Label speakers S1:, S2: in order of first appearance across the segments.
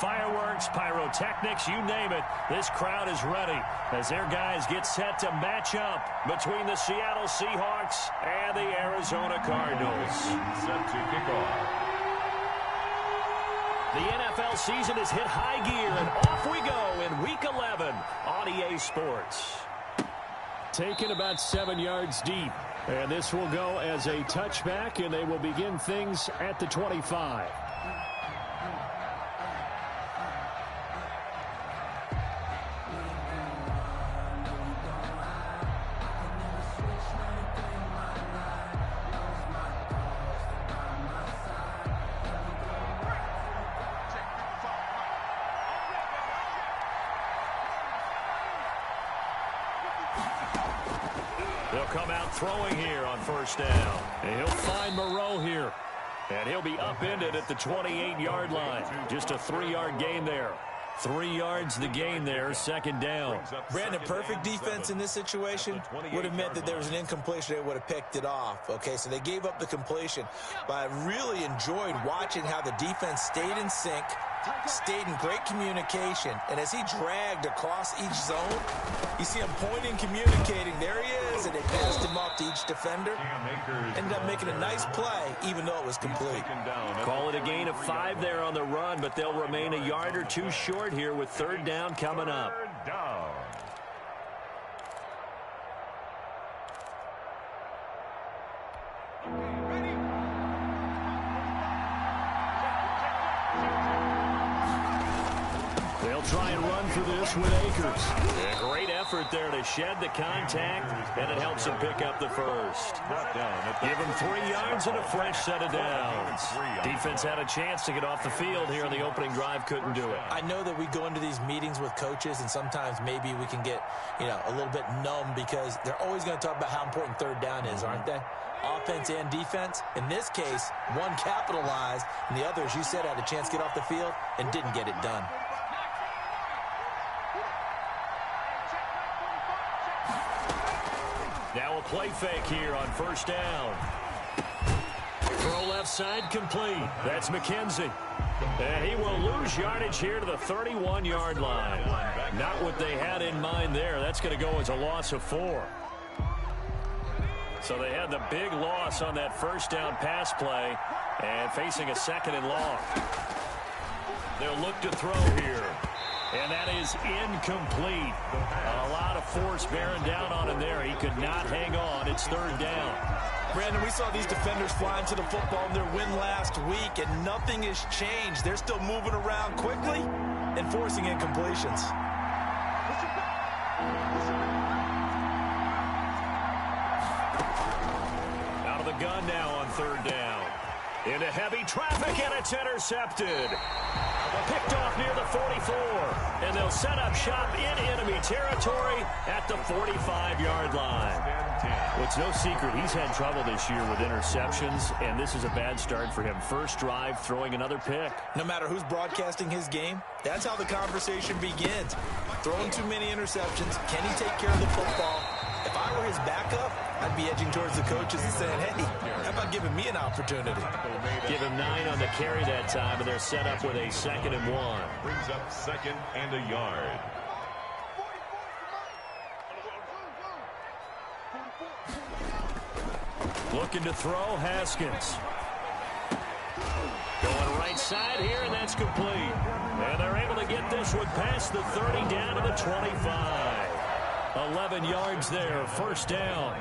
S1: fireworks, pyrotechnics, you name it. This crowd is ready as their guys get set to match up between the Seattle Seahawks and the Arizona Cardinals.
S2: Set to kick off.
S1: The NFL season has hit high gear, and off we go in Week 11 on EA Sports. Taken about 7 yards deep. And this will go as a touchback, and they will begin things at the 25. They'll come out throwing here on first down. And he'll find Moreau here. And he'll be upended at the 28-yard line. Just a 3-yard gain there. 3 yards the gain there, second down.
S3: Brandon, perfect defense in this situation would have meant that there was an incompletion. They would have picked it off. Okay, so they gave up the completion. But I really enjoyed watching how the defense stayed in sync, stayed in great communication, and as he dragged across each zone, you see him pointing, communicating. There he is, and they passed him off to each defender. Ended up making a nice play, even though it was complete.
S1: Call it a gain of 5 there on the run, but they'll remain a yard or two short here with third down coming up. They'll try and run for this with Akers. A great effort there to shed the contact, and it helps him pick up the first. Give him 3 yards and a fresh set of downs. Defense had a chance to get off the field here on the opening drive, couldn't do it.
S3: I know that we go into these meetings with coaches, and sometimes maybe we can get, a little bit numb because they're always going to talk about how important third down is, aren't they? Offense and defense. In this case, one capitalized, and the other, as you said, had a chance to get off the field and didn't get it done.
S1: Now a play fake here on first down. Throw left side complete. That's McKenzie. And he will lose yardage here to the 31-yard line. Not what they had in mind there. That's going to go as a loss of 4. So they had the big loss on that first down pass play and facing a second and long. They'll look to throw here. And that is incomplete. A lot of force bearing down on him there. He could not hang on. It's third down.
S3: Brandon, we saw these defenders flying to the football in their win last week, and nothing has changed. They're still moving around quickly and forcing incompletions.
S1: Out of the gun now on third down. Into heavy traffic, and it's intercepted. Picked off near the 44, and they'll set up shop in enemy territory at the 45-yard line. Well, it's no secret he's had trouble this year with interceptions, and this is a bad start for him. First drive, throwing another pick.
S3: No matter who's broadcasting his game, that's how the conversation begins. Throwing too many interceptions, can he take care of the football? If I were his backup, I'd be edging towards the coaches and saying, hey, how about giving me an opportunity?
S1: Give him 9 on the carry that time, and they're set up with a 2nd and 1.
S2: Brings up 2nd and a yard.
S1: Looking to throw, Haskins. Going right side here, and that's complete. And they're able to get this one past the 30 down to the 25. 11 yards there, first down.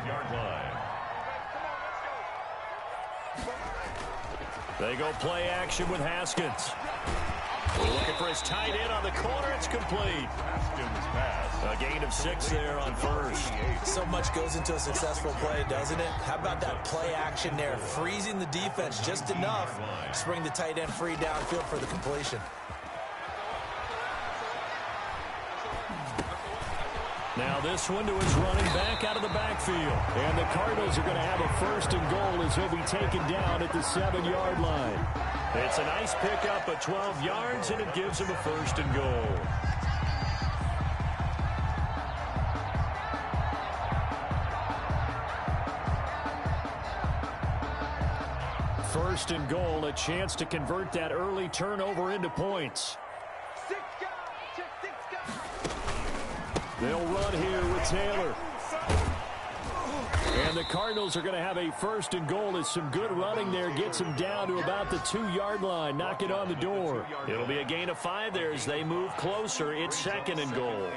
S1: They go play action with Haskins. Looking for his tight end on the corner. It's complete.
S2: Haskins pass.
S1: A gain of 6 there on first.
S3: So much goes into a successful play, doesn't it? How about that play action there? Freezing the defense just enough to bring the tight end free downfield for the completion.
S1: Now this one to his running back out of the backfield. And the Cardinals are going to have a 1st and goal as he'll be taken down at the 7-yard line. It's a nice pickup of 12 yards, and it gives him a 1st and goal. First and goal, a chance to convert that early turnover into points. They'll run here with Taylor. And the Cardinals are going to have a 1st and goal as some good running there gets them down to about the 2-yard line, knocking on the door. It'll be a gain of 5 there as they move closer. It's 2nd and goal.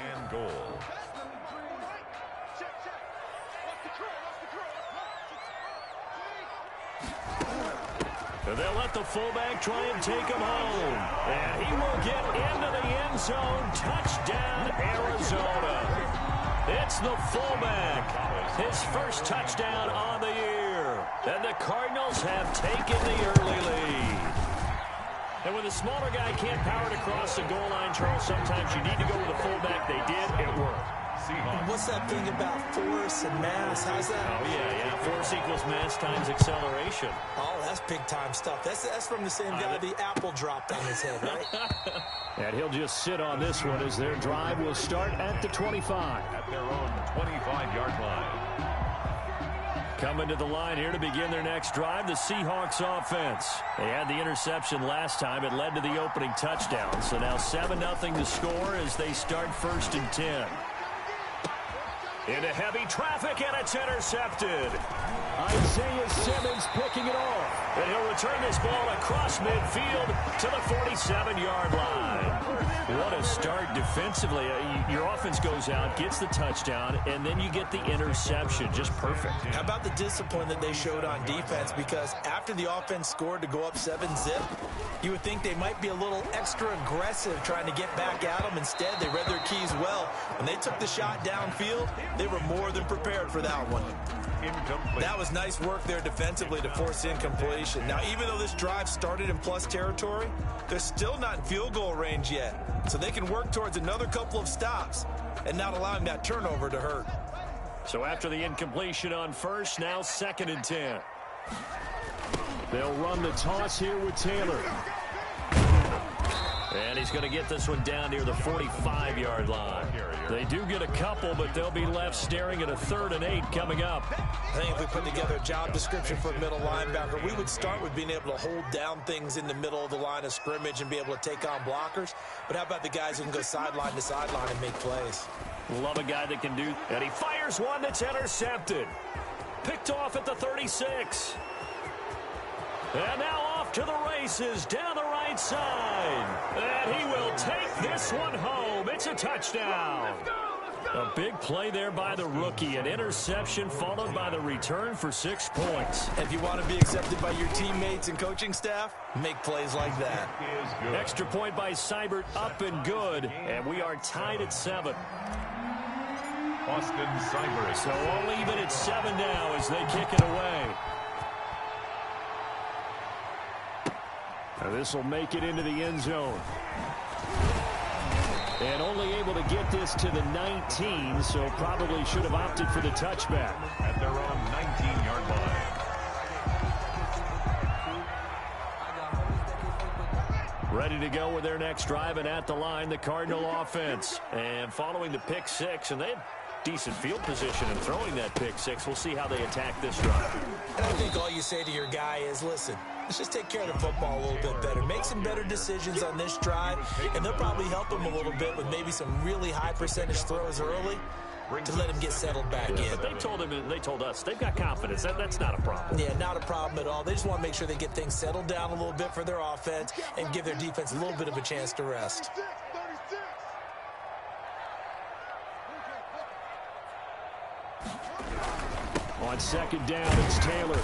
S1: They'll let the fullback try and take him home. And he will get into the end zone. Touchdown, Arizona. It's the fullback. His first touchdown on the year. And the Cardinals have taken the early lead. And when the smaller guy can't power it across the goal line, Charles, sometimes you need to go with the fullback. They did. It worked.
S3: What's that thing about force and mass? How's that?
S1: Oh, yeah. Force equals mass times acceleration.
S3: Oh, that's big-time stuff. That's from the same guy the apple dropped on his head, right?
S1: And he'll just sit on this one as their drive will start at the 25.
S2: At their own 25-yard line.
S1: Coming to the line here to begin their next drive, the Seahawks offense. They had the interception last time. It led to the opening touchdown. So now 7-0 to score as they start 1st and 10. Into heavy traffic, and it's intercepted. Isaiah Simmons picking it off. And he'll return this ball across midfield to the 47-yard line. What a start defensively. Your offense goes out, gets the touchdown, and then you get the interception. Just perfect.
S3: How about the discipline that they showed on defense? Because after the offense scored to go up 7-zip, you would think they might be a little extra aggressive trying to get back at them. Instead, they read their keys well. When they took the shot downfield, they were more than prepared for that one.
S2: Incomplete.
S3: That was nice work there defensively to force incompletion. Now, even though this drive started in plus territory, they're still not in field goal range yet. So they can work towards another couple of stops and not allowing that turnover to hurt.
S1: So after the incompletion on 1st, now 2nd and 10. They'll run the toss here with Taylor. And he's going to get this one down near the 45-yard line. They do get a couple, but they'll be left staring at a 3rd and 8 coming up.
S3: I think if we put together a job description for a middle linebacker, we would start with being able to hold down things in the middle of the line of scrimmage and be able to take on blockers. But how about the guys who can go sideline to sideline and make plays?
S1: Love a guy that can do. And he fires one that's intercepted. Picked off at the 36. And now off to the races down the right side. And he will take this one home. It's a touchdown. A big play there by the rookie. An interception followed by the return for 6 points.
S3: If you want to be accepted by your teammates and coaching staff, make plays like that.
S1: Extra point by Seibert, up and good. And we are tied at 7.
S2: Austin Seibert.
S1: So all even at 7 now as they kick it away. This will make it into the end zone. And only able to get this to the 19, so probably should have opted for the touchback.
S2: At their own 19-yard line.
S1: Ready to go with their next drive, and at the line, the Cardinal offense. And following the pick 6, and they had decent field position in throwing that pick 6. We'll see how they attack this drive.
S3: And I think all you say to your guy is, listen, let's just take care of the football a little bit better. Make some better decisions on this drive, and they'll probably help him a little bit with maybe some really high percentage throws early to let him get settled back in.
S1: But they told us they've got confidence. That's not a problem.
S3: Yeah, not a problem at all. They just want to make sure they get things settled down a little bit for their offense and give their defense a little bit of a chance to rest.
S1: On 2nd down, it's Taylor.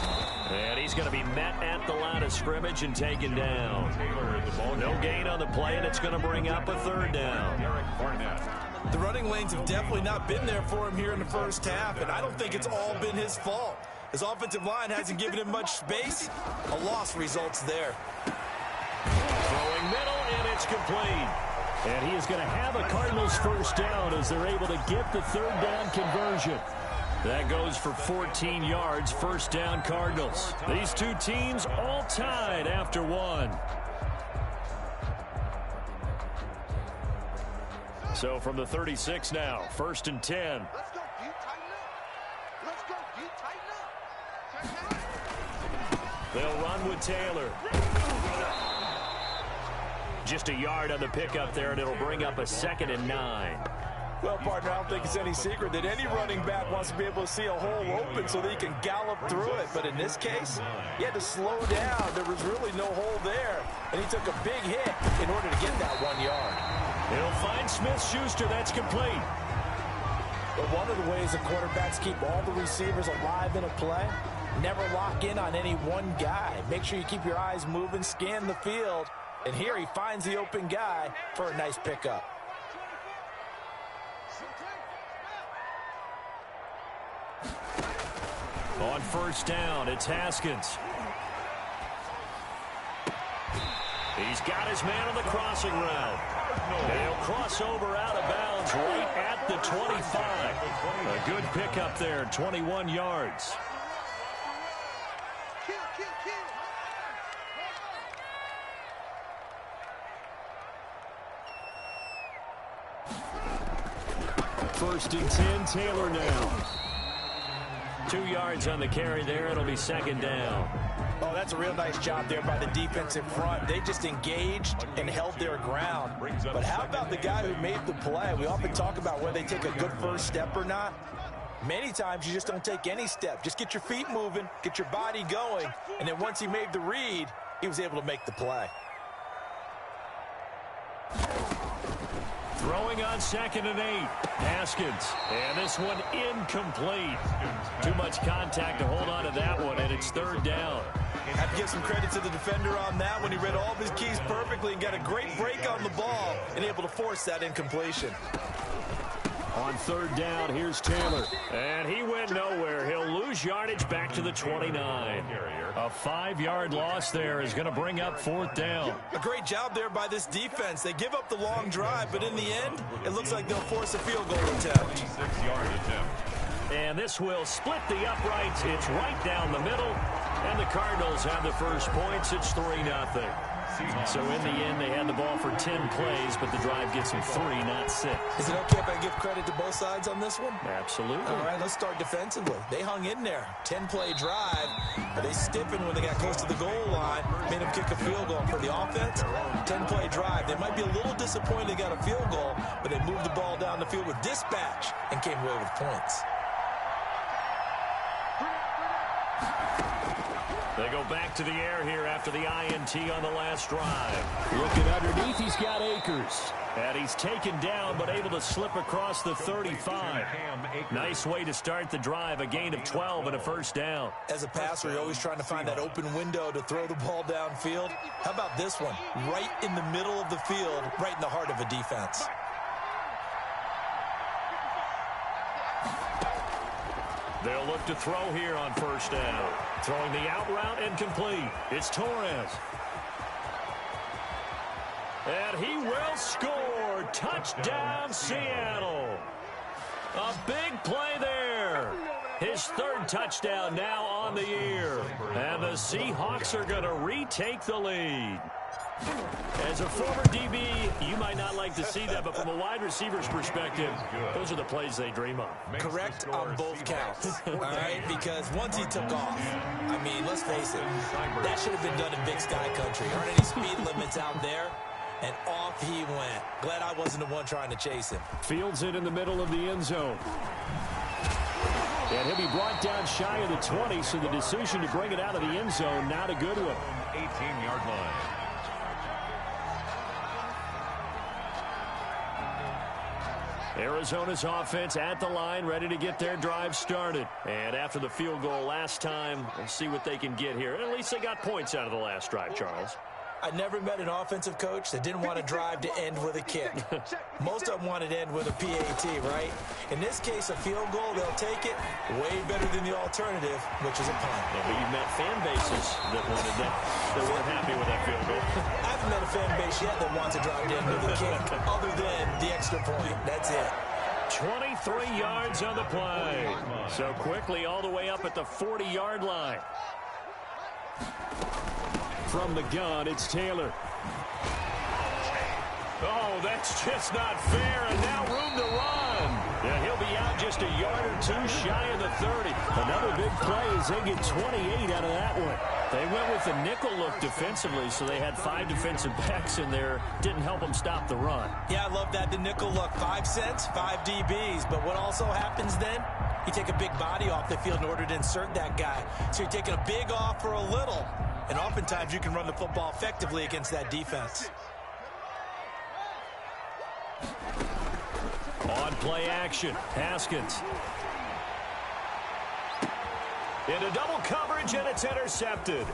S1: And he's going to be met at the line of scrimmage and taken down. No gain on the play, and it's going to bring up a 3rd down.
S3: The running lanes have definitely not been there for him here in the first half, and I don't think it's all been his fault. His offensive line hasn't given him much space. A loss results there.
S1: Throwing middle, and it's complete. And he is going to have a Cardinals 1st down as they're able to get the 3rd down conversion. That goes for 14 yards, 1st down Cardinals. These two teams all tied after 1. So from the 36 now, 1st and 10.
S4: Let's go, D, tighten up. Let's go, D, tighten up.
S1: They'll run with Taylor. Just a yard on the pickup there, and it'll bring up a 2nd and 9.
S3: Well, partner, I don't think it's any secret that any running back wants to be able to see a hole open so that he can gallop through it. But in this case, he had to slow down. There was really no hole there, and he took a big hit in order to get that 1 yard.
S1: He'll find Smith-Schuster. That's complete.
S3: But one of the ways the quarterbacks keep all the receivers alive in a play, never lock in on any one guy. Make sure you keep your eyes moving, scan the field, and here he finds the open guy for a nice pickup.
S1: On first down, it's Haskins. He's got his man on the crossing route. He'll cross over out of bounds right at the 25. A good pickup there, 21 yards. First and 10, Taylor now. 2 yards on the carry there. It'll be second down.
S3: Oh, that's a real nice job there by the defensive front. They just engaged and held their ground. But how about the guy who made the play? We often talk about whether they take a good first step or not. Many times you just don't take any step. Just get your feet moving, get your body going, and then once he made the read, he was able to make the play.
S1: Throwing on 2nd and 8. Haskins. And this one incomplete. Too much contact to hold on to that one, and it's third down.
S3: I have to give some credit to the defender on that when he read all of his keys perfectly and got a great break on the ball and able to force that incompletion.
S1: On third down, here's Taylor. And he went nowhere. He'll lose yardage back to the 29. A 5-yard loss there is going to bring up fourth down.
S3: A great job there by this defense. They give up the long drive, but in the end, it looks like they'll force a field goal attempt.
S2: 6-yard attempt.
S1: And this will split the uprights. It's right down the middle. And the Cardinals have the first points. It's 3-0. So in the end, they had the ball for 10 plays, but the drive gets them 3, not 6.
S3: Is it okay if I give credit to both sides on this one?
S1: Absolutely.
S3: All right, let's start defensively. They hung in there. 10-play drive, but they stiffened when they got close to the goal line, made them kick a field goal. For the offense, 10-play drive. They might be a little disappointed they got a field goal, but they moved the ball down the field with dispatch and came away with points.
S1: They go back to the air here after the INT on the last drive. Looking underneath, he's got Akers. And he's taken down, but able to slip across the 35. Nice way to start the drive, a gain of 12 and a first down.
S3: As a passer, you're always trying to find that open window to throw the ball downfield. How about this one? Right in the middle of the field, right in the heart of a defense.
S1: They'll look to throw here on first down. Throwing the out route incomplete. It's Torres. And he will score. Touchdown, Seattle. A big play there. His third touchdown now on the year. And the Seahawks are going to retake the lead. As a former DB, you might not like to see that, but from a wide receiver's perspective, those are the plays they dream of.
S3: Correct on both counts, all right? Because once he took off, I mean, let's face it, that should have been done in Big Sky Country. There aren't any speed limits out there, and off he went. Glad I wasn't the one trying to chase him.
S1: Fields it in the middle of the end zone. And he'll be brought down shy of the 20, so the decision to bring it out of the end zone, not a good one.
S2: 18-yard line.
S1: Arizona's offense at the line, ready to get their drive started. And after the field goal last time, we'll see what they can get here. At least they got points out of the last drive, Charles.
S3: I never met an offensive coach that didn't want to drive to end with a kick. Most of them wanted to end with a PAT, right? In this case, a field goal, they'll take it way better than the alternative, which is a punt.
S1: Yeah, but you've met fan bases that wanted that, that weren't happy with that field goal.
S3: I haven't met a fan base yet that wants to drive to end with a kick, other than the extra point. That's it.
S1: 23 yards on the play. So quickly all the way up at the 40-yard line. From the gun, it's Taylor. Oh, that's just not fair, and now room to run. Yeah, he'll be out just a yard or two shy of the 30.
S5: Another big play as they get 28 out of that one. They went with the nickel look defensively, so they had 5 defensive backs in there. Didn't help them stop the run.
S3: Yeah, I love that, the nickel look. 5 cents, 5 DBs. But what also happens then? You take a big body off the field in order to insert that guy. So you're taking a big off for a little. And oftentimes you can run the football effectively against that defense.
S1: On play action, Haskins. Into double coverage, and it's intercepted.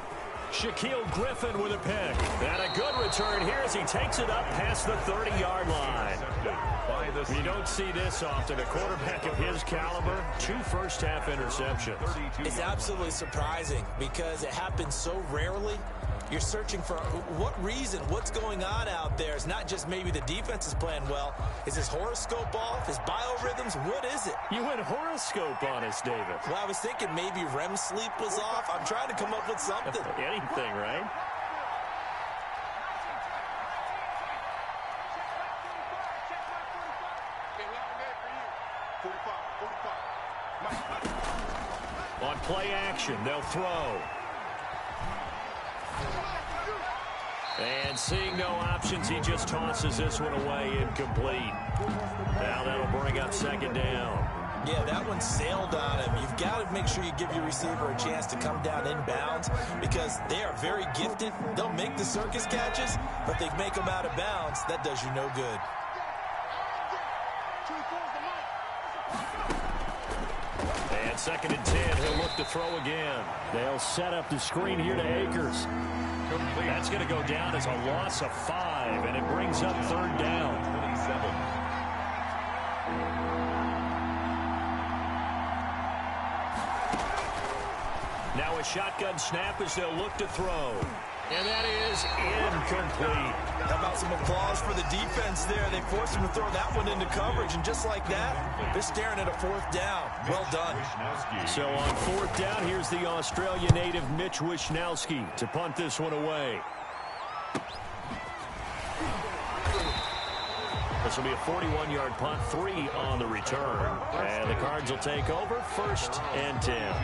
S1: Shaquille Griffin with a pick. And a good return here as he takes it up past the 30-yard line. You don't see this often. A quarterback of his caliber, 2 first-half interceptions.
S3: It's absolutely surprising because it happens so rarely. You're searching for what reason, what's going on out there. It's not just maybe the defense is playing well. Is his horoscope off? His biorhythms? What is it?
S1: You went horoscope on us, David.
S3: Well, I was thinking maybe REM sleep was off. I'm trying to come up with something.
S1: Anything, right? On play action, they'll throw. And seeing no options, he just tosses this one away incomplete. Now that'll bring up second down.
S3: Yeah, that one sailed on him. You've got to make sure you give your receiver a chance to come down inbounds because they are very gifted. They'll make the circus catches, but they make them out of bounds. That does you no good.
S1: And second and 10, he'll look to throw again.
S5: They'll set up the screen here to Akers.
S1: That's going to go down as a loss of 5, and it brings up third down.
S2: 27.
S1: Now a shotgun snap as they'll look to throw. And that is incomplete.
S3: How about some applause for the defense there? They forced him to throw that one into coverage, and just like that, they're staring at a 4th down. Well done.
S1: So on 4th down, here's the Australia native Mitch Wishnowsky to punt this one away. This will be a 41-yard punt, 3 on the return. And the Cards will take over, 1st and 10.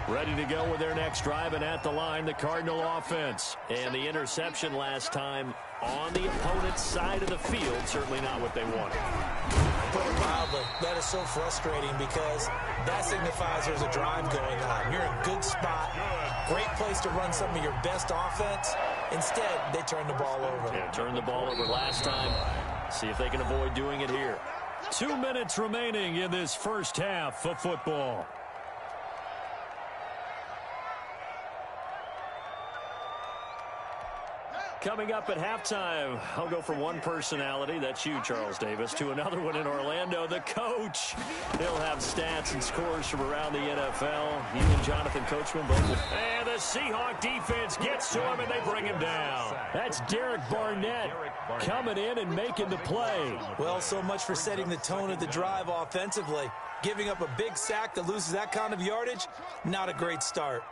S1: Ready to go with their next drive, and at the line, the Cardinal offense. And the interception last time on the opponent's side of the field, certainly not what they wanted.
S3: Put it mildly, that is so frustrating because that signifies there's a drive going on. You're in a good spot, great place to run some of your best offense. Instead, they turn the ball over.
S1: Yeah, turned the ball over last time. See if they can avoid doing it here.
S5: 2 minutes remaining in this first half of football.
S1: Coming up at halftime, I'll go from one personality, that's you, Charles Davis, to another one in Orlando, the coach. He'll have stats and scores from around the NFL. You and Jonathan Coachman both will. And the Seahawk defense gets to him, and they bring him down.
S5: That's Derek Barnett coming in and making the play.
S3: Well, so much for setting the tone of the drive offensively. Giving up a big sack that loses that kind of yardage, not a great start.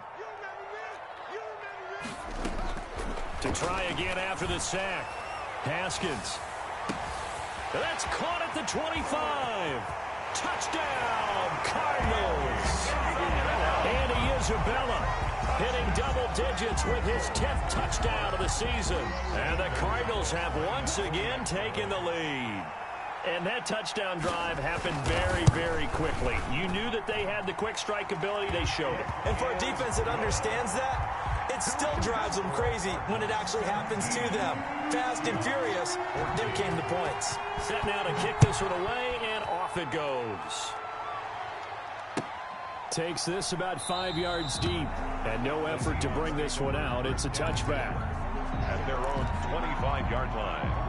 S1: To try again after the sack. Haskins. That's caught at the 25. Touchdown, Cardinals. Andy Isabella hitting double digits with his 10th touchdown of the season. And the Cardinals have once again taken the lead. And that touchdown drive happened very, very quickly. You knew that they had the quick strike ability. They showed it.
S3: And for a defense that understands that, it still drives them crazy when it actually happens to them. Fast and furious, there came the points.
S1: Set now to kick this one away, and off it goes.
S5: Takes this about 5 yards deep, and no effort to bring this one out. It's a touchback.
S2: At their own 25-yard line.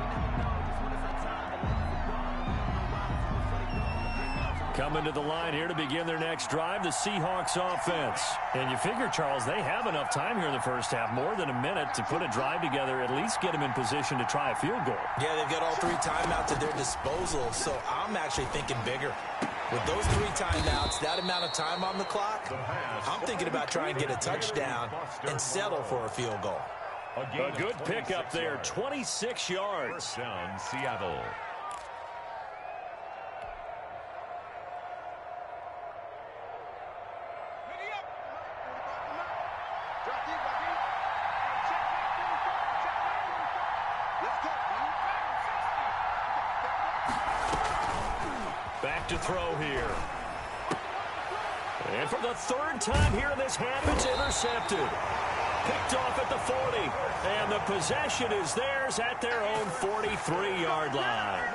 S1: Coming to the line here to begin their next drive, the Seahawks offense. And you figure, Charles, they have enough time here in the first half, more than a minute, to put a drive together, at least get them in position to try a field goal.
S3: Yeah, they've got all 3 timeouts at their disposal, so I'm actually thinking bigger. With those 3 timeouts, that amount of time on the clock, I'm thinking about trying to get a touchdown and settle for a field goal.
S1: A good pickup there, 26 yards.
S2: First down, Seattle.
S1: Back to throw here. And for the third time here in this half, it's intercepted. Picked off at the 40. And the possession is theirs at their own 43-yard line.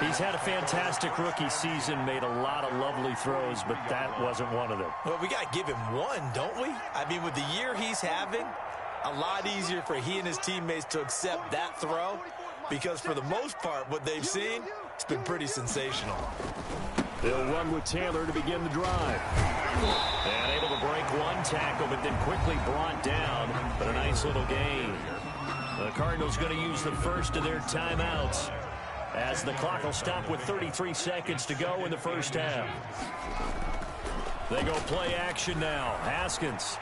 S1: He's had a fantastic rookie season, made a lot of lovely throws, but that wasn't one of them.
S3: Well, we got to give him one, don't we? I mean, with the year he's having, a lot easier for he and his teammates to accept that throw, because for the most part, what they've seen, it's been pretty sensational.
S1: They'll run with Taylor to begin the drive. And able to break one tackle, but then quickly brought down. But a nice little gain. The Cardinals going to use the first of their timeouts, as the clock will stop with 33 seconds to go in the first half. They go play action now. Haskins.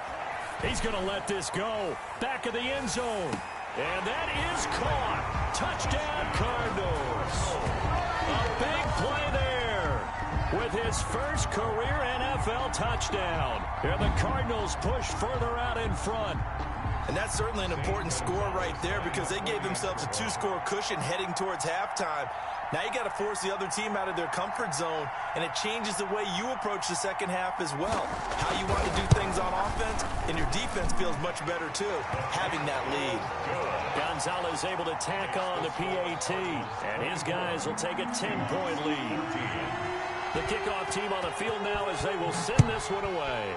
S1: He's going to let this go. Back of the end zone. And that is caught. Touchdown, Cardinals. A big play there with his first career NFL touchdown. And the Cardinals push further out in front.
S3: And that's certainly an important score right there, because they gave themselves a 2-score cushion heading towards halftime. Now you got to force the other team out of their comfort zone, and it changes the way you approach the second half as well. How you want to do things on offense, and your defense feels much better too, having that lead.
S1: Gonzalez able to tack on the PAT, and his guys will take a 10-point lead. The kickoff team on the field now as they will send this one away.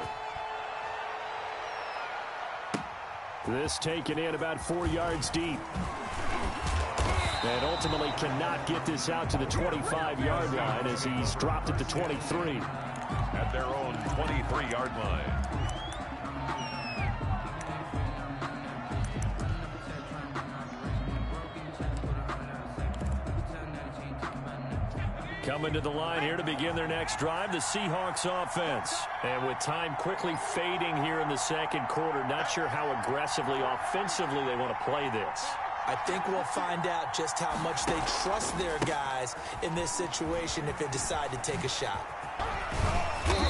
S1: This taken in about 4 yards deep. And ultimately cannot get this out to the 25-yard line as he's dropped at the 23.
S2: At their own 23-yard line.
S1: Coming to the line here to begin their next drive, the Seahawks offense. And with time quickly fading here in the second quarter, not sure how aggressively, offensively they want to play this.
S3: I think we'll find out just how much they trust their guys in this situation if they decide to take a shot.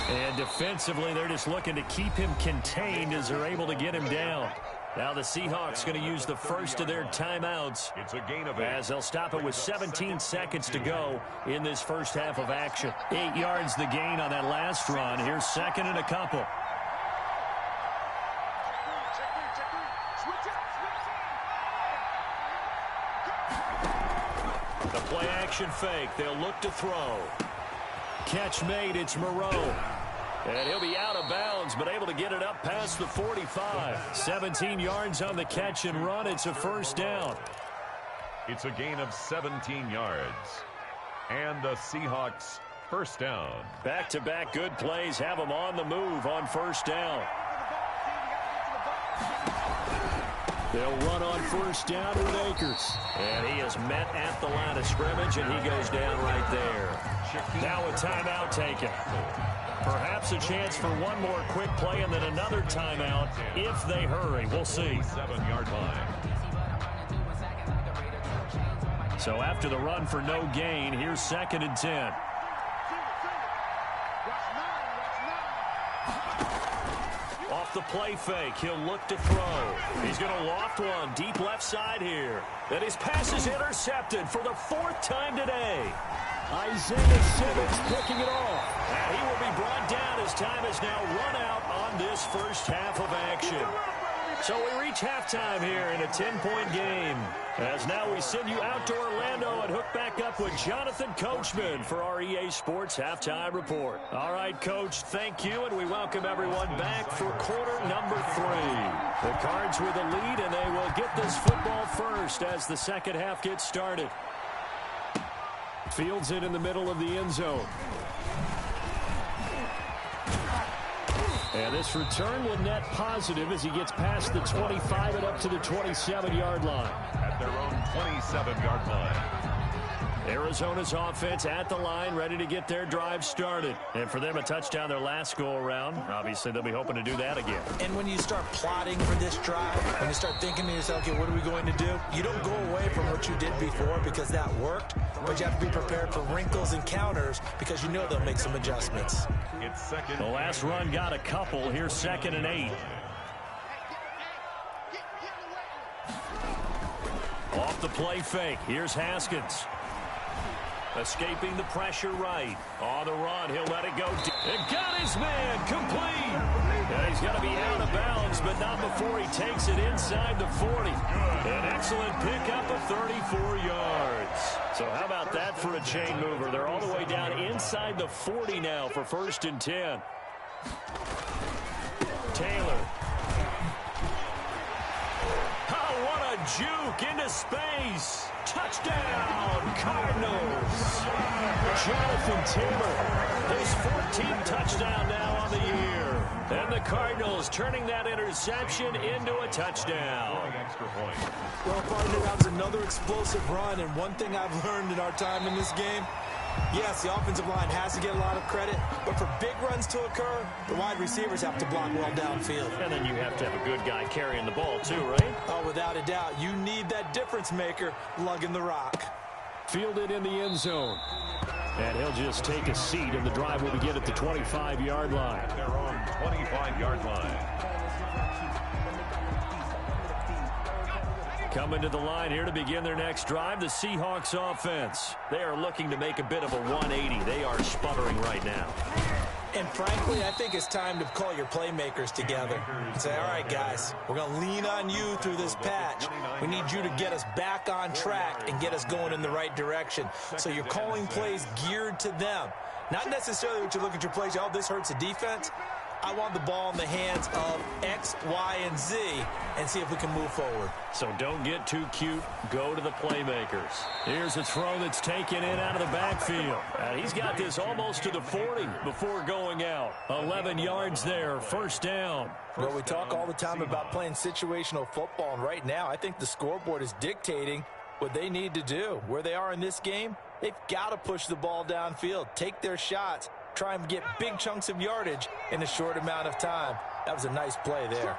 S1: And defensively, they're just looking to keep him contained as they're able to get him down. Now the Seahawks going to use the first of their timeouts.
S2: It's a gain of 8.
S1: As they'll stop it with 17 seconds to go in this first half of action. 8 yards the gain on that last run. Here's second and a couple. The play action fake. They'll look to throw. Catch made. It's Moreau. And he'll be out of bounds, but able to get it up past the 45. 17 yards on the catch and run. It's a first down.
S2: It's a gain of 17 yards. And the Seahawks first down.
S1: Back-to-back good plays have them on the move on first down. They'll run on first down with Akers. And he is met at the line of scrimmage, and he goes down right there. Now a timeout taken. Perhaps a chance for one more quick play and then another timeout if they hurry. We'll see.
S2: 7-yard line.
S1: So after the run for no gain, here's second and 10. Off the play fake, he'll look to throw. He's going to loft one deep left side here. Then his pass is intercepted for the 4th time today. Isaiah Simmons picking it off. And he will be brought down as time is now run out on this first half of action. So we reach halftime here in a 10-point game. As now we send you out to Orlando and hook back up with Jonathan Coachman for our EA Sports Halftime Report. All right, Coach, thank you, and we welcome everyone back for quarter number 3. The Cards with the lead, and they will get this football first as the second half gets started. Fields it in the middle of the end zone. And this return will net positive as he gets past the 25 and up to the 27-yard line.
S2: At their own 27-yard line.
S5: Arizona's offense at the line, ready to get their drive started. And for them, a touchdown their last go-around. Obviously, they'll be hoping to do that again.
S3: And when you start plotting for this drive, when you start thinking to yourself, okay, what are we going to do? You don't go away from what you did before because that worked, but you have to be prepared for wrinkles and counters because you know they'll make some adjustments.
S2: It's second.
S5: The last run got a couple. Here's 2nd and 8. Off the play fake. Here's Haskins. Escaping the pressure right. On the run, he'll let it go. And got his man complete. And he's got to be out of bounds, but not before he takes it inside the 40. An excellent pickup of 34 yards. So how about that for a chain mover? They're all the way down inside the 40 now for 1st and 10. Taylor. Oh, what a juke into space. Touchdown, Cardinals. Jonathan Taylor, his 14th touchdown now on the year. And the Cardinals turning that interception into a touchdown.
S2: Extra point.
S3: Well, partner, that was another explosive run, and one thing I've learned in our time in this game, yes, the offensive line has to get a lot of credit, but for big runs to occur, the wide receivers have to block well downfield.
S5: And then you have to have a good guy carrying the ball too, right?
S3: Oh, without a doubt. You need that difference maker lugging the rock.
S5: Fielded in the end zone. And he'll just take a seat, and the drive will begin at the 25-yard line.
S2: They're on 25-yard line.
S5: Coming to the line here to begin their next drive, the Seahawks offense. They are looking to make a bit of a 180. They are sputtering right now.
S3: And frankly, I think it's time to call your playmakers together and say, all right, guys, we're going to lean on you through this patch. We need you to get us back on track and get us going in the right direction. So you're calling plays geared to them. Not necessarily what you look at your plays, oh, this hurts the defense. I want the ball in the hands of X, Y, and Z and see if we can move forward.
S5: So don't get too cute. Go to the playmakers. Here's a throw that's taken in out of the backfield. He's got this almost to the 40 before going out. 11 yards there, 1st down.
S3: Well, we talk all the time about playing situational football, and right now I think the scoreboard is dictating what they need to do. Where they are in this game, they've got to push the ball downfield, take their shots, try and get big chunks of yardage in a short amount of time. That was a nice play there.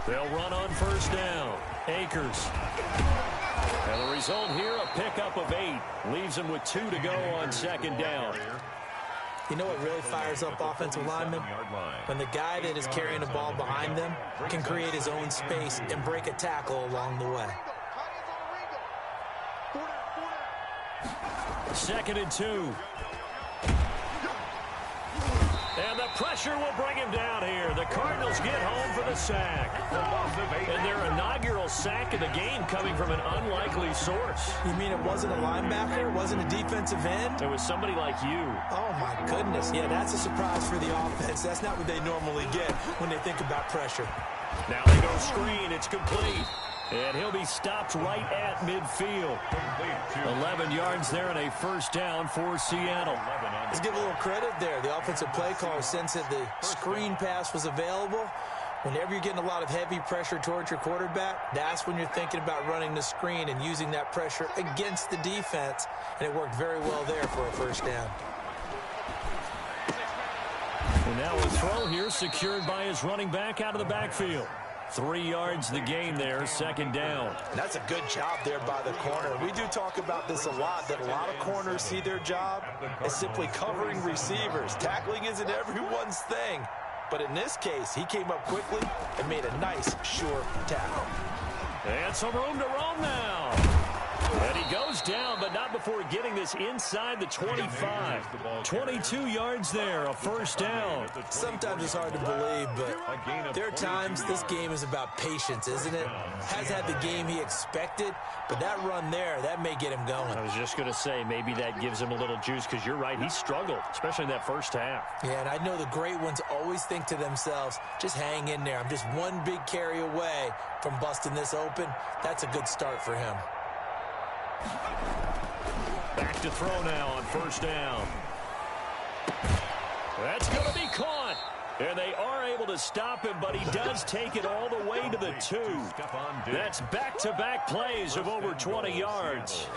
S5: They'll run on 1st down. Akers. And the result here, a pickup of 8. Leaves them with 2 to go on 2nd down.
S3: You know what really fires up offensive linemen? When the guy that is carrying the ball behind them can create his own space and break a tackle along the way.
S5: 2nd and 2. And the pressure will bring him down here. The Cardinals get home for the sack. And their inaugural sack of the game coming from an unlikely source.
S3: You mean it wasn't a linebacker? It wasn't a defensive end?
S5: It was somebody like you.
S3: Oh, my goodness. Yeah, that's a surprise for the offense. That's not what they normally get when they think about pressure.
S5: Now they go screen. It's complete. And he'll be stopped right at midfield. 11 yards there and a 1st down for Seattle.
S3: Let's give a little credit there. The offensive play caller sensed that the screen pass was available. Whenever you're getting a lot of heavy pressure towards your quarterback, that's when you're thinking about running the screen and using that pressure against the defense. And it worked very well there for a 1st down.
S5: And now a throw here secured by his running back out of the backfield. 3 yards the gain there, 2nd down.
S3: And that's a good job there by the corner. We do talk about this a lot, that a lot of corners see their job as simply covering receivers. Tackling isn't everyone's thing. But in this case, he came up quickly and made a nice, sure tackle.
S5: And some room to roam now. And he goes down, but not before getting this inside the 25. 22 yards there, a 1st down.
S3: Sometimes it's hard to believe, but there are times this game is about patience, isn't it? Has had the game he expected, but that run there, that may get him going.
S5: I was just going to say, maybe that gives him a little juice, because you're right, he struggled, especially in that 1st half.
S3: Yeah, and I know the great ones always think to themselves, just hang in there. I'm just one big carry away from busting this open. That's a good start for him.
S5: Back to throw now on 1st down. That's going to be caught. And they are able to stop him, but he does take it all the way to the 2. That's back-to-back plays of over 20 yards.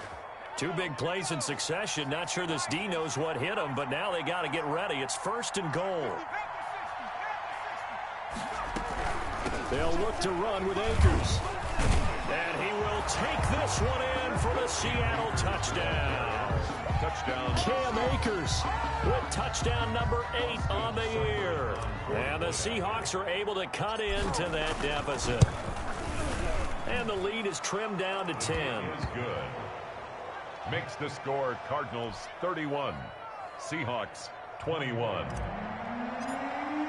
S5: 2 big plays in succession. Not sure this D knows what hit him, but now they got to get ready. It's 1st and goal. They'll look to run with Akers. And he will take this one in for the Seattle touchdown.
S2: Touchdown.
S5: Cam Akers with touchdown number 8 on the year. And the Seahawks are able to cut into that deficit. And the lead is trimmed down to 10.
S2: Is good. Makes the score Cardinals 31, Seahawks 21.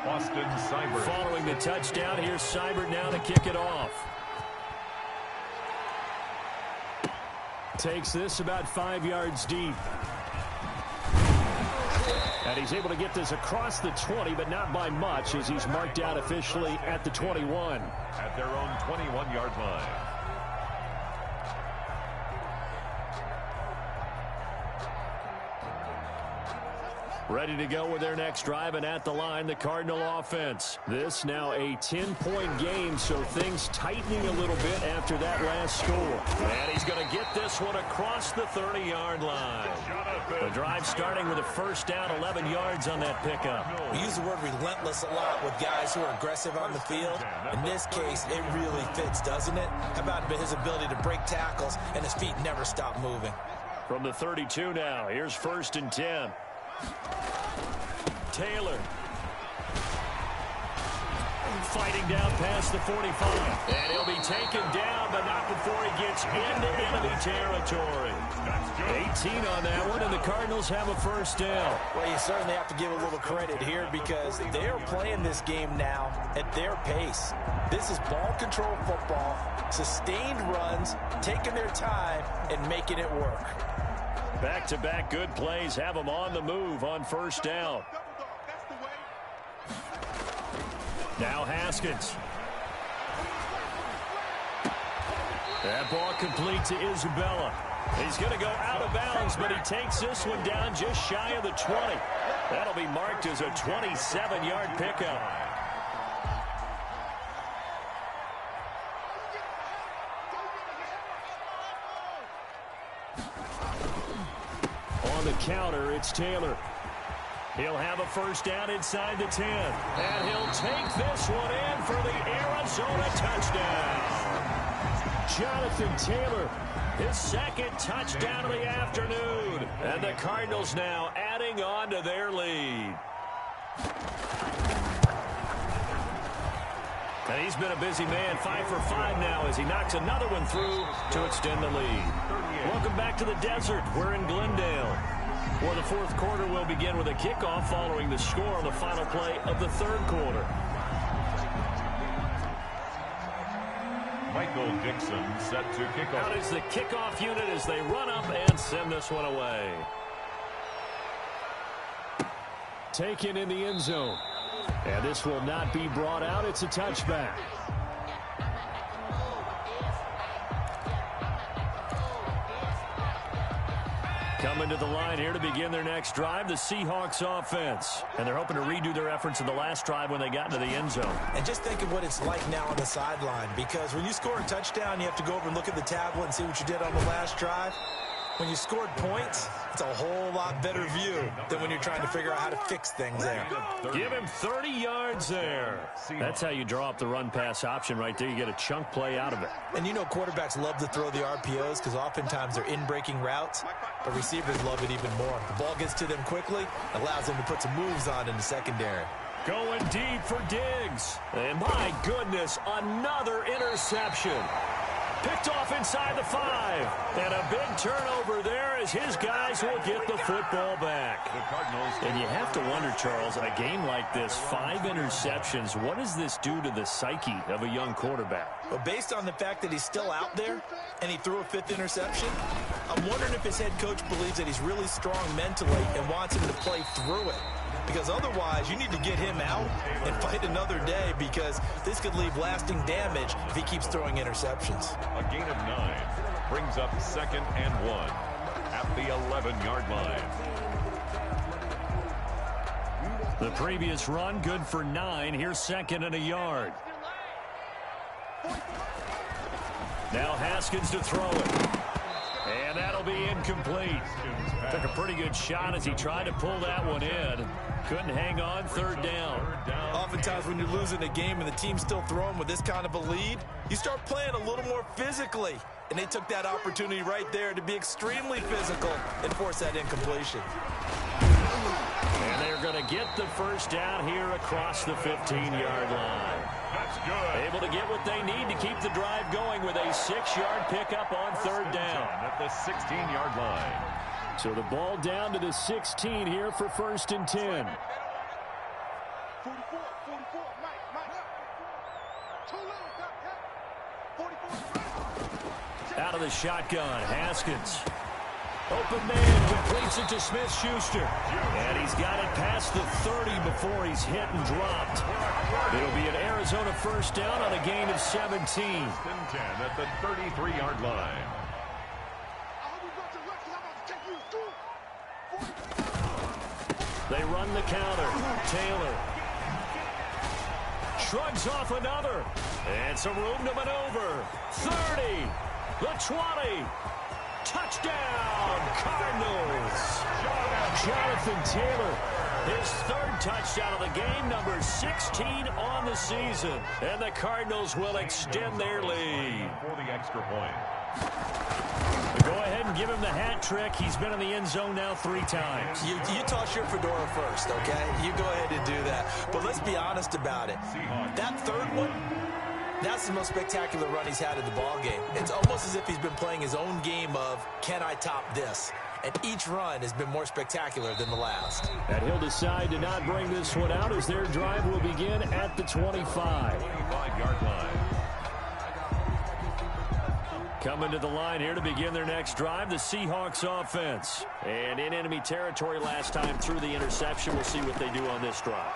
S2: Austin Seibert.
S5: Following the touchdown, here's Seibert now to kick it off. Takes this about 5 yards deep. And he's able to get this across the 20, but not by much, as he's marked out officially at the 21.
S2: At their own 21-yard line.
S5: Ready to go with their next drive, and at the line, the Cardinal offense. This now a 10-point game, so things tightening a little bit after that last score. And he's going to get this one across the 30-yard line. The drive starting with a 1st down, 11 yards on that pickup.
S3: We use the word relentless a lot with guys who are aggressive on the field. In this case, it really fits, doesn't it? How about his ability to break tackles, and his feet never stop moving.
S5: From the 32 now, here's 1st and 10. Taylor fighting down past the 45, and he'll be taken down, but not before he gets into enemy territory. 18 on that one, and the Cardinals have a 1st down.
S3: Well, you certainly have to give a little credit here because they're playing this game now at their pace. This is ball control football, sustained runs, taking their time, and making it work.
S5: Back-to-back good plays have them on the move on 1st down. Now Haskins. That ball complete to Isabella. He's going to go out of bounds, but he takes this one down just shy of the 20. That'll be marked as a 27-yard pickup. On the counter, it's Taylor. He'll have a 1st down inside the 10. And he'll take this one in for the Arizona touchdown. Jonathan Taylor, his 2nd touchdown of the afternoon. And the Cardinals now adding on to their lead. And he's been a busy man, 5 for 5 now as he knocks another one through to extend the lead. Welcome back to the desert. We're in Glendale, where the 4th quarter will begin with a kickoff following the score on the final play of the 3rd quarter.
S2: Michael Dixon set to kick off.
S5: Out is the kickoff unit as they run up and send this one away. Taken in the end zone. And this will not be brought out. It's a touchback. Coming to the line here to begin their next drive, the Seahawks offense. And they're hoping to redo their efforts in the last drive when they got into the end zone.
S3: And just think of what it's like now on the sideline, because when you score a touchdown, you have to go over and look at the tablet and see what you did on the last drive. When you scored points, it's a whole lot better view than when you're trying to figure out how to fix things there.
S5: Give him 30 yards there. That's how you draw up the run-pass option right there. You get a chunk play out of it.
S3: And you know quarterbacks love to throw the RPOs because oftentimes they're in-breaking routes, but receivers love it even more. The ball gets to them quickly, allows them to put some moves on in the secondary.
S5: Going deep for Diggs. And my goodness, another interception. Picked off inside the 5. And a big turnover there as his guys will get the football back. And you have to wonder, Charles, a game like this, 5 interceptions, what does this do to the psyche of a young quarterback?
S3: Well, based on the fact that he's still out there and he threw a 5th interception, I'm wondering if his head coach believes that he's really strong mentally and wants him to play through it. Because otherwise, you need to get him out and fight another day, because this could leave lasting damage if he keeps throwing interceptions.
S2: A gain of 9 brings up 2nd and 1 at the 11-yard line.
S5: The previous run, good for 9. Here's second and a yard. Now Haskins to throw it. And that'll be incomplete. Took a pretty good shot as he tried to pull that one in. Couldn't hang on, third down.
S3: Oftentimes when you're losing a game and the team's still throwing with this kind of a lead, you start playing a little more physically. And they took that opportunity right there to be extremely physical and force that incompletion.
S5: And they're going to get the first down here across the 15-yard line.
S2: That's good.
S5: Able to get what they need to keep the drive going with a 6-yard pickup on third down.
S2: At the 16-yard line.
S5: So the ball down to the 16 here for first and 10.
S4: 44, Mike. Too little, 44.
S5: Out of the shotgun, Haskins. Open man, completes it to Smith-Schuster. And he's got it past the 30 before he's hit and dropped. It'll be an Arizona first down on a gain of 17.
S2: First and 10 at the 33-yard line.
S5: They run the counter. Taylor shrugs off another. And some room to maneuver. 30. The 20. Touchdown, Cardinals. Jonathan Taylor, his third touchdown of the game, number 16 on the season. And the Cardinals will extend their lead.
S2: For the extra point.
S5: Go ahead and give him the hat trick. He's been in the end zone now 3 times.
S3: You toss your fedora first, okay? You go ahead and do that. But let's be honest about it. That third one, that's the most spectacular run he's had in the ball game. It's almost as if he's been playing his own game of, can I top this? And each run has been more spectacular than the last.
S5: And he'll decide to not bring this one out as their drive will begin at the 25.
S2: 25-yard line.
S5: Coming to the line here to begin their next drive, the Seahawks offense. And in enemy territory last time through the interception. We'll see what they do on this drive.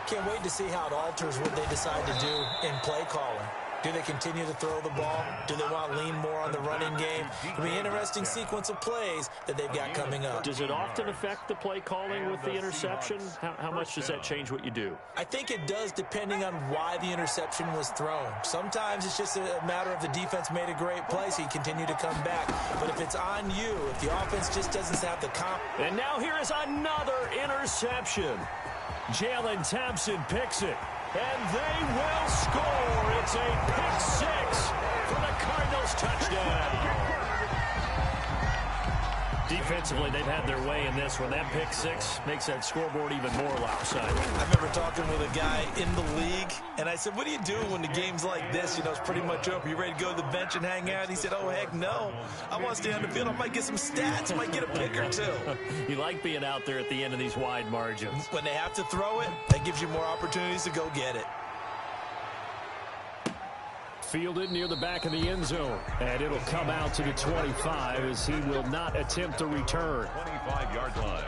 S3: Can't wait to see how it alters what they decide to do in play calling. Do they continue to throw the ball? Do they want to lean more on the running game? It'll be an interesting sequence of plays that they've got coming up.
S5: Does it often affect the play calling with the interception? How much does that change what you do?
S3: I think it does depending on why the interception was thrown. Sometimes it's just a matter of the defense made a great play, so you continue to come back. But if it's on you, if the offense just doesn't have the
S5: And now here is another interception. Jalen Thompson picks it. And they will score. It's a pick 6 for the Cardinals touchdown. Defensively, they've had their way in this one. That pick 6 makes that scoreboard even more lopsided.
S3: I remember talking with a guy in the league, and I said, what do you do when the game's like this? You know, it's pretty much over. You ready to go to the bench and hang out? He said, oh, heck no. I want to stay on the field. I might get some stats. I might get a pick or 2.
S5: You like being out there at the end of these wide margins.
S3: When they have to throw it, that gives you more opportunities to go get it.
S5: Fielded near the back of the end zone. And it'll come out to the 25 as he will not attempt to return.
S2: 25-yard line.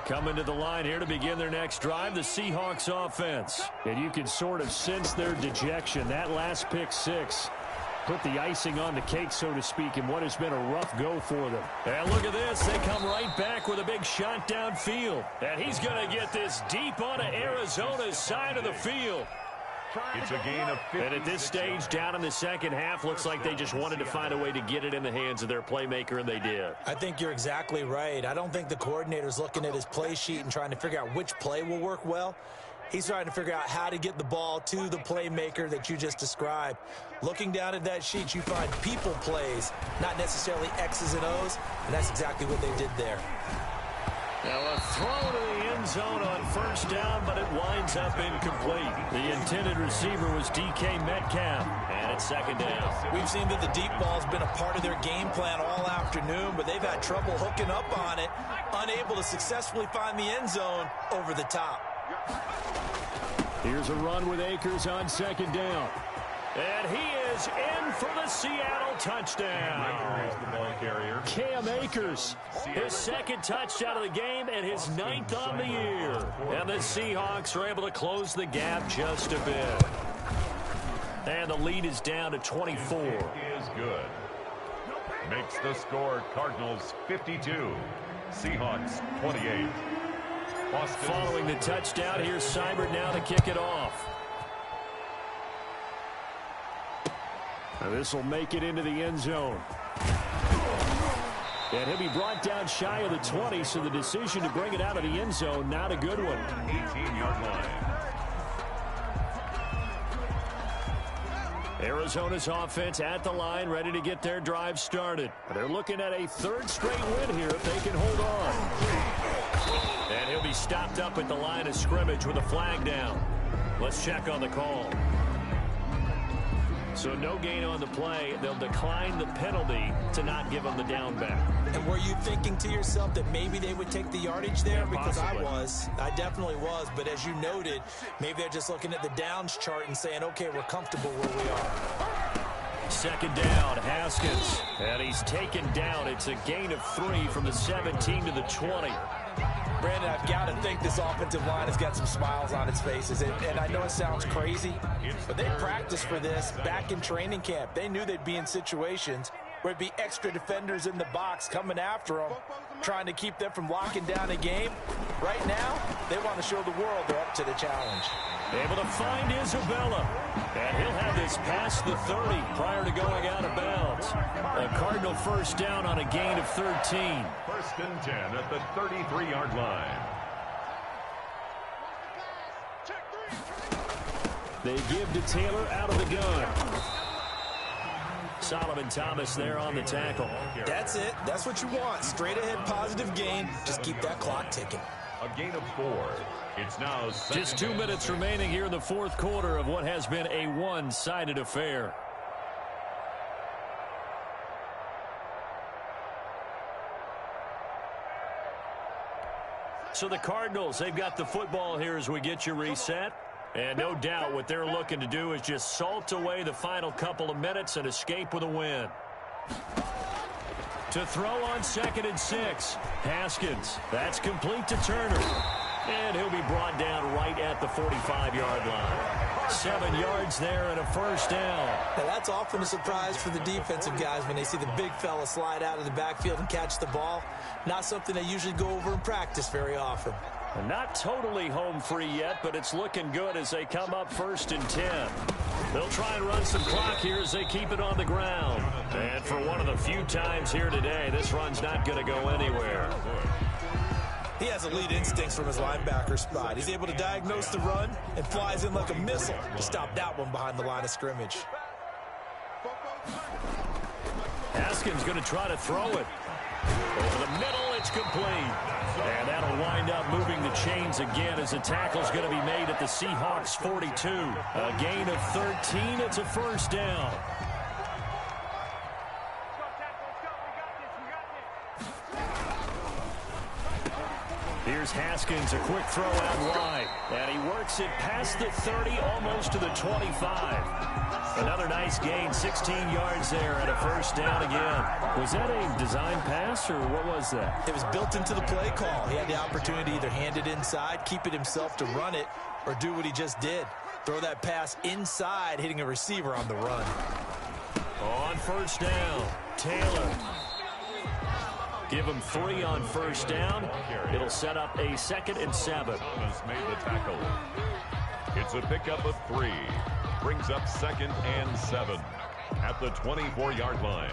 S5: Coming to the line here to begin their next drive, the Seahawks offense. And you can sort of sense their dejection. That last pick 6 put the icing on the cake, so to speak, in what has been a rough go for them. And look at this. They come right back with a big shot downfield. And he's going to get this deep onto Arizona's side of the field.
S2: It's a gain of 50.
S5: And at this stage, down in the second half, looks like they just wanted to find a way to get it in the hands of their playmaker, and they did.
S3: I think you're exactly right. I don't think the coordinator's looking at his play sheet and trying to figure out which play will work well. He's trying to figure out how to get the ball to the playmaker that you just described. Looking down at that sheet, you find people plays, not necessarily X's and O's, and that's exactly what they did there.
S5: Now a throw to the end zone on first down, but it winds up incomplete. The intended receiver was DK Metcalf, and it's second down.
S3: We've seen that the deep ball's been a part of their game plan all afternoon, but they've had trouble hooking up on it, unable to successfully find the end zone over the top.
S5: Here's a run with Akers on second down. And he is in for the Seattle touchdown.
S2: The ball carrier.
S5: Cam Akers, his second touchdown of the game and his 9th on the year. And the Seahawks are able to close the gap just a bit. And the lead is down to 24.
S2: Is good. makes the score Cardinals 52, Seahawks 28.
S5: Following the touchdown, here's Seibert now to kick it off. This will make it into the end zone. And he'll be brought down shy of the 20, so the decision to bring it out of the end zone, not a good one.
S2: 18-yard line.
S5: Arizona's offense at the line, ready to get their drive started. They're looking at a third straight win here if they can hold on. And he'll be stopped up at the line of scrimmage with a flag down. Let's check on the call. So no gain on the play. They'll decline the penalty to not give them the down back.
S3: And were you thinking to yourself that maybe they would take the yardage there?
S5: Yeah,
S3: because
S5: possibly.
S3: I definitely was. But as you noted, maybe they're just looking at the downs chart and saying, okay, we're comfortable where we are.
S5: Second down, Haskins. And he's taken down. It's a gain of 3 from the 17 to the 20.
S3: Brandon, I've got to think this offensive line has got some smiles on its faces. And I know it sounds crazy, but they practiced for this back in training camp. They knew they'd be in situations where it'd be extra defenders in the box coming after them, trying to keep them from locking down a game. Right now, they want to show the world they're up to the challenge.
S5: Able to find Isabella. And he'll have this past the 30 prior to going out of bounds. A Cardinal first down on a gain of 13.
S2: First and 10 at the 33-yard line.
S5: They give to Taylor out of the gun. Solomon Thomas there on the tackle.
S3: That's it. That's what you want. Straight ahead positive gain. Just keep that clock ticking.
S2: A gain of 4. It's now
S5: just 2 minutes remaining here in the fourth quarter of what has been a one-sided affair. So the Cardinals, they've got the football here as we get you reset. And no doubt what they're looking to do is just salt away the final couple of minutes and escape with a win. To throw on 2nd and 6. Haskins. That's complete to Turner. And he'll be brought down right at the 45-yard line. 7 yards there and a first down.
S3: Now that's often a surprise for the defensive guys when they see the big fella slide out of the backfield and catch the ball. Not something they usually go over in practice very often.
S5: Not totally home free yet, but it's looking good as they come up 1st and 10. They'll try and run some clock here as they keep it on the ground. And for one of the few times here today, this run's not going to go anywhere.
S3: He has elite instincts from his linebacker spot. He's able to diagnose the run and flies in like a missile to stop that one behind the line of scrimmage.
S5: Haskins going to try to throw it. Over the middle, it's complete. And that'll wind up moving the chains again as the tackle's going to be made at the Seahawks 42. A gain of 13. It's a first down. Here's Haskins, a quick throw out wide. And he works it past the 30, almost to the 25. Another nice gain, 16 yards there and a first down again. Was that a design pass or what was that?
S3: It was built into the play call. He had the opportunity to either hand it inside, keep it himself to run it, or do what he just did. Throw that pass inside, hitting a receiver on the run.
S5: On first down, Taylor. Give him 3 on first down. It'll set up a 2nd and 7.
S2: Thomas made the tackle. It's a pickup of 3. Brings up 2nd and 7 at the 24-yard line.